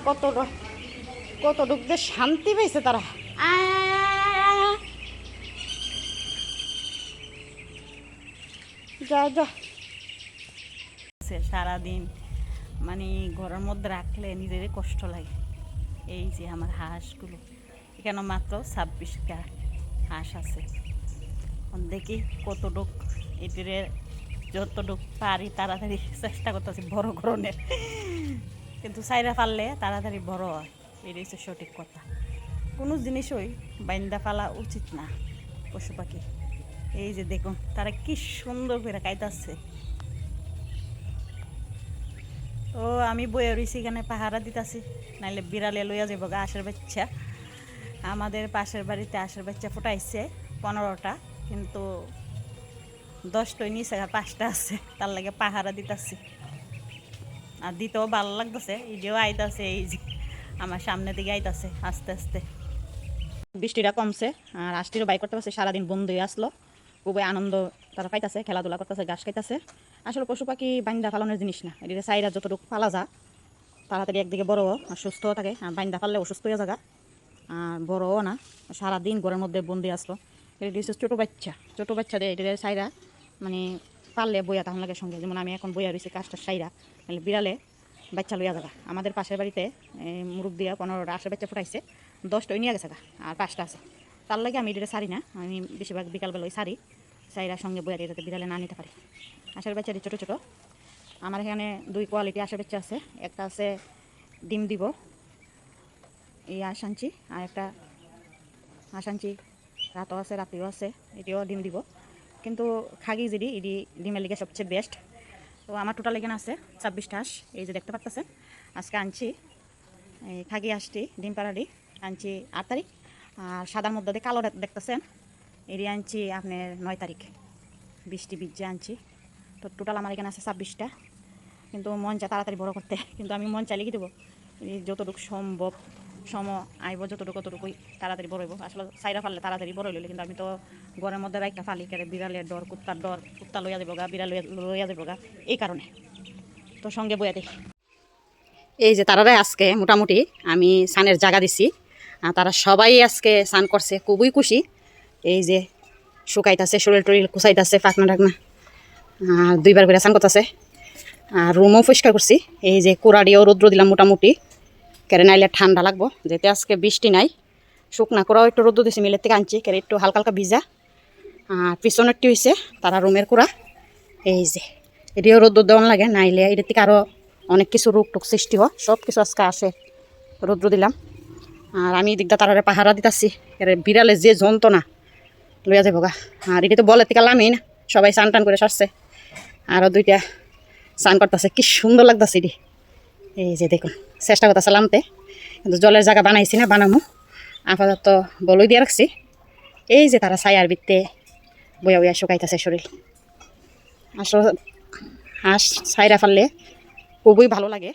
কতটুক যে শান্তি পেয়েছে তারা। যা যা সারাদিন মানে ঘরের মধ্যে রাখলে নিজেরই কষ্ট লাগে। এই যে আমার হাঁসগুলো, এখানে মাত্র 26টা হাঁস আছে। দেখি কতটুক এটিরে যতটুক পারি তাড়াতাড়ি চেষ্টা করতেছি বড় ধরনের, কিন্তু চাইরা পারলে তাড়াতাড়ি বড় হয়। এটাই হচ্ছে সঠিক কথা। কোনো জিনিসই বাইন্দা ফেলা উচিত না পশু পাখি। এই যে দেখুন তারা কি সুন্দর করে খাইতেছে। ও আমি বইয়ে রয়েছি এখানে পাহারা দিতেছি, নাইলে বিড়ালে লইয়া যাবো গা আশের বাচ্চা। আমাদের পাশের বাড়িতে আশের বাচ্চা ফুটাইছে 15টা, কিন্তু 10টাই নিচে 5টা আছে, তার লাগে পাহারা দিতেছি। আর দিতেও ভালো লাগতেছে। ইডিও আইতাছে, এই যে আমার সামনের দিকে আইতাছে আস্তে আস্তে। বৃষ্টিটা কমছে আর আষ্টিরও বাই করতে পারছে। সারাদিন বন্ধু আসলো, খুবই আনন্দ তারা পাইতেছে, খেলাধুলা করতেছে, ঘাস খাইতেছে। আসলে পশু পাখি বাইন্দা ফালানোর জিনিস না, এটিতে চাইরা যতটুকু পালা যা তাড়াতাড়ি একদিকে বড় আর সুস্থ থাকে। আর বাইন্দা ফাললে অসুস্থ হয়ে যাগা আর বড়ও না, সারাদিন ঘরের মধ্যে বন্দি আসলো। এটি হচ্ছে ছোটো বাচ্চা দেয় এটি চাইরা মানে পারলে বইয়া তখন লাগে সঙ্গে। যেমন আমি এখন বইয়া রয়েছি কাজটা সাইরা, তাহলে বিড়ালে বাচ্চা লইয়া যাগা। আমাদের পাশের বাড়িতে মুরগ দিয়া 15টা আশের বাচ্চা ফুটাইছে, 10টাই নিয়ে গেছে গা আর 5টা আছে। তার লাগে আমি এটা সারি না, আমি বেশিরভাগ বিকালবেলা ওই সারি সাইরা সঙ্গে বইয়া দিয়ে যাতে বিড়ালে না নিতে পারি। আশের বাচ্চাটি ছোটো ছোটো। আমার এখানে 2 কোয়ালিটি আশের বাচ্চা আছে। একটা আছে ডিম দিব, এই হাঁস আনছি, আর একটা হাঁস আনছি রাতও আছে রাত্রিও আছে, এটিও ডিম দিব। কিন্তু খাগি যদি এটি ডিমের লিগে সবচেয়ে বেস্ট। তো আমার টোটাল এখানে আছে 26টা হাঁস, এই যে দেখতে পাচ্ছেন। আজকে আনছি এই খাগি হাঁসটি, ডিম পাড়াটি আনছি 8 তারিখ। আর সাদার মধ্যে দিয়ে কালো দেখতেছেন, এটি আনছি আপনার 9 তারিখ। 20টি বীজ আনছি। তো টোটাল আমার এখানে আছে 26টা। কিন্তু মন চায় তাড়াতাড়ি বড় করতে, কিন্তু আমি মন চাইলে কি দেবো, যতটুকু সম্ভব আইব যতটুকু ততটুকুই তাড়াতাড়ি বড় হইব। আসলে সাইরা ফাললে তাড়াতাড়ি বড় হইলে, কিন্তু আমি তো ঘরের মধ্যে বাইকটা ফালি কেটে বিড়ালের ডর, কুত্তার ডর, কুত্তা লইয়া দেবো গা, বিড়াল লইয়া দেবো গা, এই কারণে তো সঙ্গে বইয়া দিই। এই যে তারারাই আজকে মোটামুটি আমি সানের জায়গা দিছি, তারা সবাই আজকে স্নান করছে, খুবই খুশি। এই যে শুকাইতেছে, শরীর টরিল কুচাইতেছে, পাকনা টাকনা 2বার করে স্নান করতেছে। আর রুমও পরিষ্কার করছি। এই যে কোড়াডিও রৌদ্র দিলাম মোটামুটি, কেড়ে নাইলে ঠান্ডা লাগবো, যেতে আজকে বৃষ্টি নাই। শুকনা কোড়াও একটু রৌদ্র দিছি, মিলের থেকে আনছি, কেড়ে একটু হালকা হালকা ভিজা। আর পিছনেরটি হয়েছে তারা রুমের কোড়া। এই যে এটিও রৌদ্র দেওয়ান লাগে, নাইলে এটার থেকে আরও অনেক কিছু রোগ টোক সৃষ্টি হয়। সব কিছু আজকে আসে, রৌদ্র দিলাম। আর আমি দিকটা তারারে পাহারা দিতেছি, বিড়ালে যে যন্ত্রণা লইয়া যাবো গা। আর এটি তো বলে থেকে লামই না, সবাই স্নান টান করে সারছে। আরও 2টা স্নান করতেছে, কি সুন্দর লাগতেছে এটি। এই যে দেখুন, চেষ্টা করতেছে নামতে, কিন্তু জলের জায়গা বানাইছি না, বানামো। আপাতত বলই দিয়ে রাখছি। এই যে তারা ছায়ার ভিত্তে বইয়া বইয়া শুকাইতেছে শরীর। আসলে হাঁস ছাইরা ফেললে খুবই ভালো লাগে।